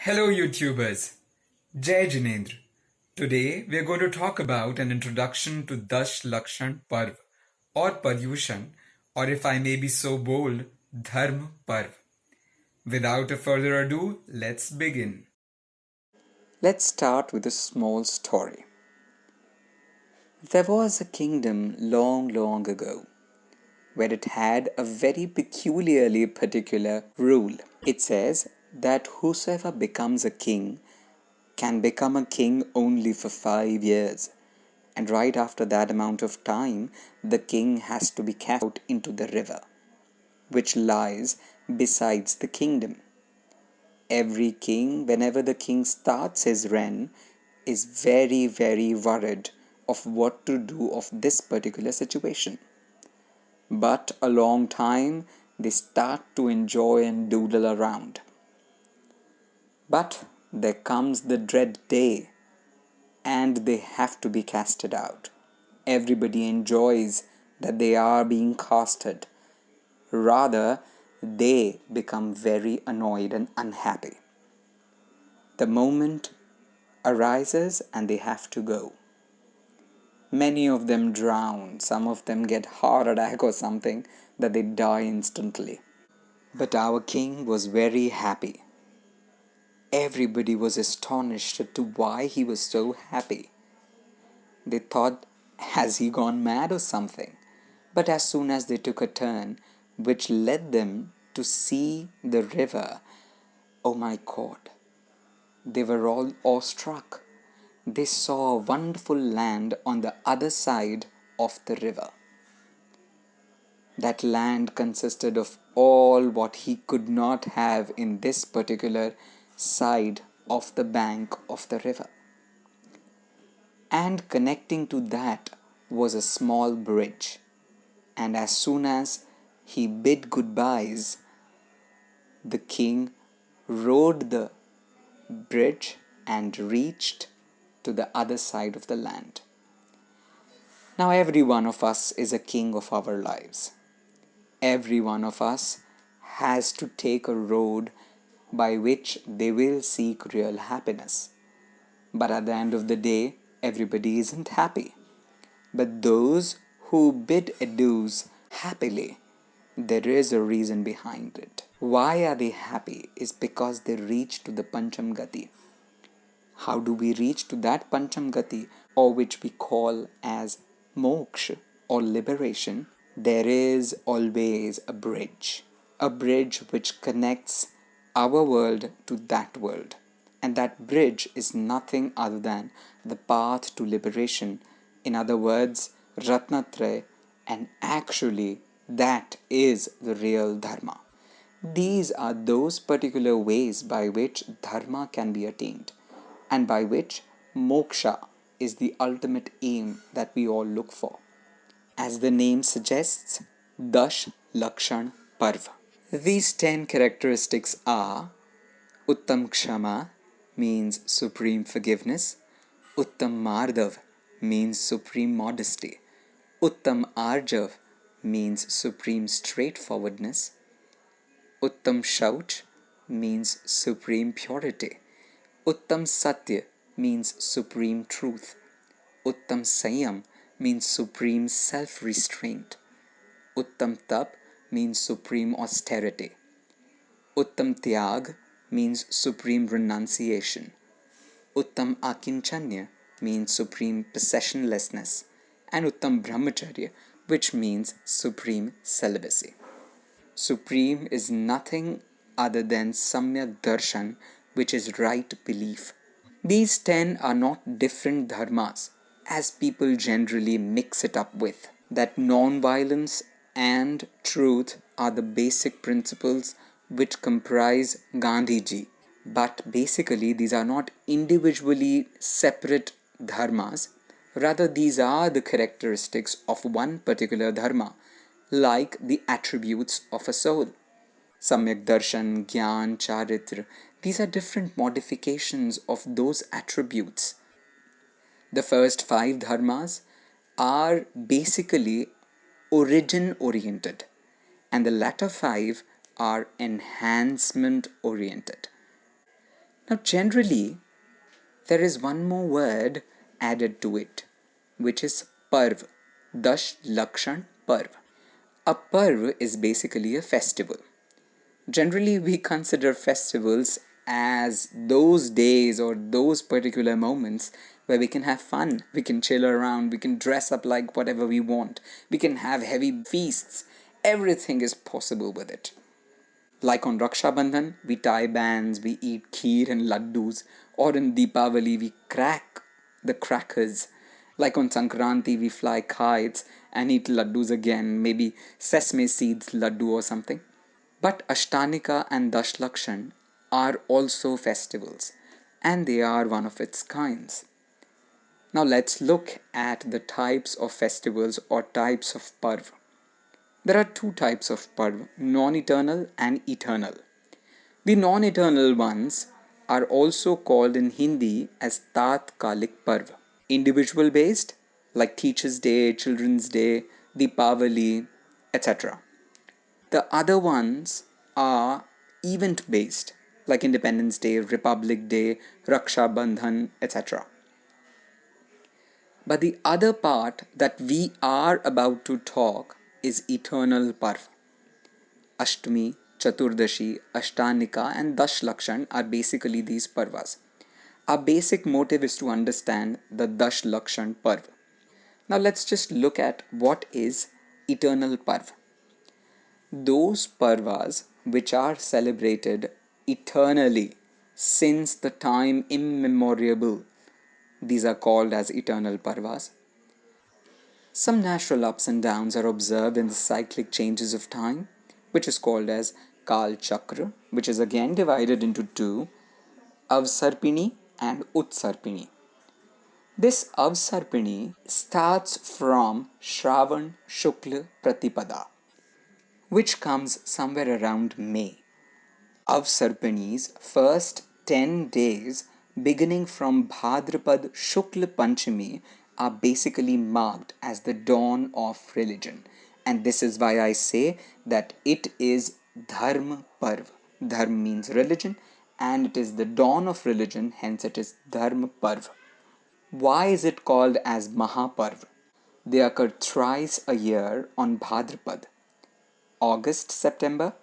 Hello YouTubers, Jai Jinendra. Today we are going to talk about an introduction to Daslakshan Parv or Paryushan, or if I may be so bold, Dharma Parv. Without a further ado, let's begin. Let's start with a small story. There was a kingdom long, long ago where it had a very peculiarly particular rule. It says that whosoever becomes a king can become a king only for 5 years, and right after that amount of time, the king has to be cast out into the river, which lies besides the kingdom. Every king, whenever the king starts his reign, is very, very worried of what to do of this particular situation. But a long time, they start to enjoy and doodle around. But there comes the dread day, and they have to be casted out. Everybody enjoys that they are being casted. Rather, they become very annoyed and unhappy. The moment arises and they have to go. Many of them drown, some of them get heart attack or something that they die instantly. But our king was very happy. Everybody was astonished as to why he was so happy. They thought, has he gone mad or something? But as soon as they took a turn which led them to see the river, oh my God, they were all awestruck. They saw a wonderful land on the other side of the river. That land consisted of all what he could not have in this particular side of the bank of the river. And connecting to that was a small bridge. And as soon as he bid goodbyes, the king rode the bridge and reached to the other side of the land. Now, every one of us is a king of our lives. Every one of us has to take a road by which they will seek real happiness. But at the end of the day, everybody isn't happy. But those who bid adieus happily, there is a reason behind it. Why are they happy? Is because they reach to the Pancham Gati. How do we reach to that Pancham Gati, or which we call as moksha or liberation? There is always a bridge which connects our world to that world. And that bridge is nothing other than the path to liberation. In other words, Ratnatraya, and actually that is the real Dharma. These are those particular ways by which Dharma can be attained, and by which moksha is the ultimate aim that we all look for. As the name suggests, Daslakshan Parv. These 10 characteristics are Uttam Kshama means supreme forgiveness, Uttam Mardhav means supreme modesty, Uttam Arjav means supreme straightforwardness, Uttam Shauch means supreme purity, Uttam Satya means supreme truth, Uttam Sanyam means supreme self restraint, Uttam Tap means supreme austerity, Uttam Tyag means supreme renunciation, Uttam Akinchanya means supreme possessionlessness, and Uttam Brahmacharya, which means supreme celibacy. Supreme is nothing other than Samyak Darshan, which is right belief. These 10 are not different dharmas, as people generally mix it up with. That non-violence and truth are the basic principles which comprise Gandhiji. But basically, these are not individually separate dharmas. Rather, these are the characteristics of one particular dharma, like the attributes of a soul. Samyak Darshan, Gyan, Charitra, these are different modifications of those attributes. The first 5 dharmas are basically origin oriented, and the latter 5 are enhancement oriented. Now, generally, there is one more word added to it, which is Parv, Daslakshan Parv. A Parv is basically a festival. Generally, we consider festivals as those days or those particular moments where we can have fun, we can chill around, we can dress up like whatever we want, we can have heavy feasts. Everything is possible with it. Like on Raksha Bandhan, we tie bands, we eat kheer and laddus, or in Deepavali, we crack the crackers. Like on Sankranti, we fly kites and eat laddus again, maybe sesame seeds laddu or something. But Ashtanika and Dashlakshan are also festivals, and they are one of its kinds. Now let's look at the types of festivals or types of Parv. There are two types of Parv, non-eternal and eternal. The non-eternal ones are also called in Hindi as Tatkalik Parv. Individual based, like Teachers' Day, Children's Day, Deepavali, etc. The other ones are event based, like Independence Day, Republic Day, Raksha Bandhan, etc. But the other part that we are about to talk is eternal Parv. Ashtami, Chaturdashi, Ashtanika, and Dashlakshan are basically these Parvas. Our basic motive is to understand the Dashlakshan Parv. Now let's just look at what is eternal Parv. Those Parvas which are celebrated eternally since the time immemorable, these are called as eternal Parvas. Some natural ups and downs are observed in the cyclic changes of time, which is called as Kal Chakra, which is again divided into two, Avsarpini and Utsarpini. This Avsarpini starts from Shravan Shukla Pratipada, which comes somewhere around May. Avsarpani's first 10 days, beginning from Bhadrapad Shukla Panchami, are basically marked as the dawn of religion. And this is why I say that it is Dharma Parv. Dharma means religion, and it is the dawn of religion, hence it is Dharma Parv. Why is it called as Mahaparv? They occur thrice a year on Bhadrapad, August September,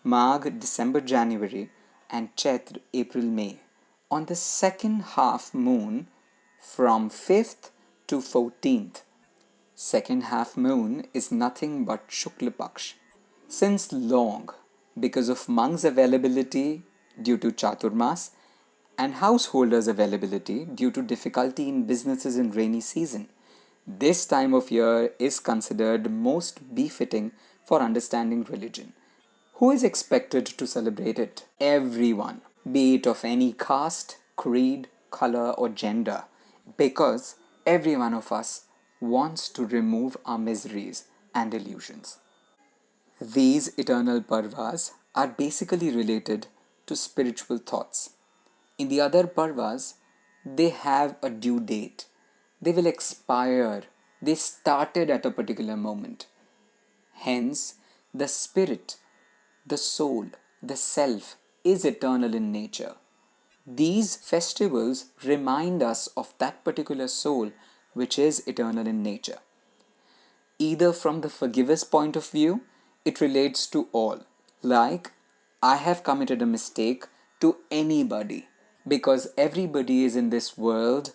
Magh December January, and Chaitra April May, on the second half moon from 5th to 14th. Second half moon is nothing but Shukla Paksh. Since long, because of monks' availability due to Chaturmas and householders' availability due to difficulty in businesses in rainy season, this time of year is considered most befitting for understanding religion. Who is expected to celebrate it? Everyone, be it of any caste, creed, color, or gender, because every one of us wants to remove our miseries and illusions. These eternal parvas are basically related to spiritual thoughts. In the other parvas, they have a due date. They will expire. They started at a particular moment. Hence, the spirit, the soul, the self is eternal in nature. These festivals remind us of that particular soul which is eternal in nature. Either from the forgiver's point of view, it relates to all. Like, I have committed a mistake to anybody because everybody is in this world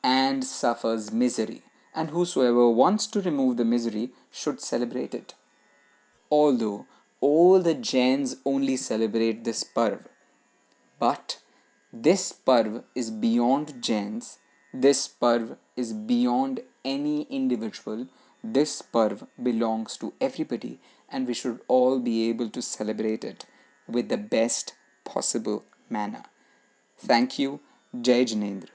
and suffers misery, and whosoever wants to remove the misery should celebrate it. Although all the Jains only celebrate this Parv, but this Parv is beyond Jains, this Parv is beyond any individual, this Parv belongs to everybody, and we should all be able to celebrate it with the best possible manner. Thank you. Jai Jinendra.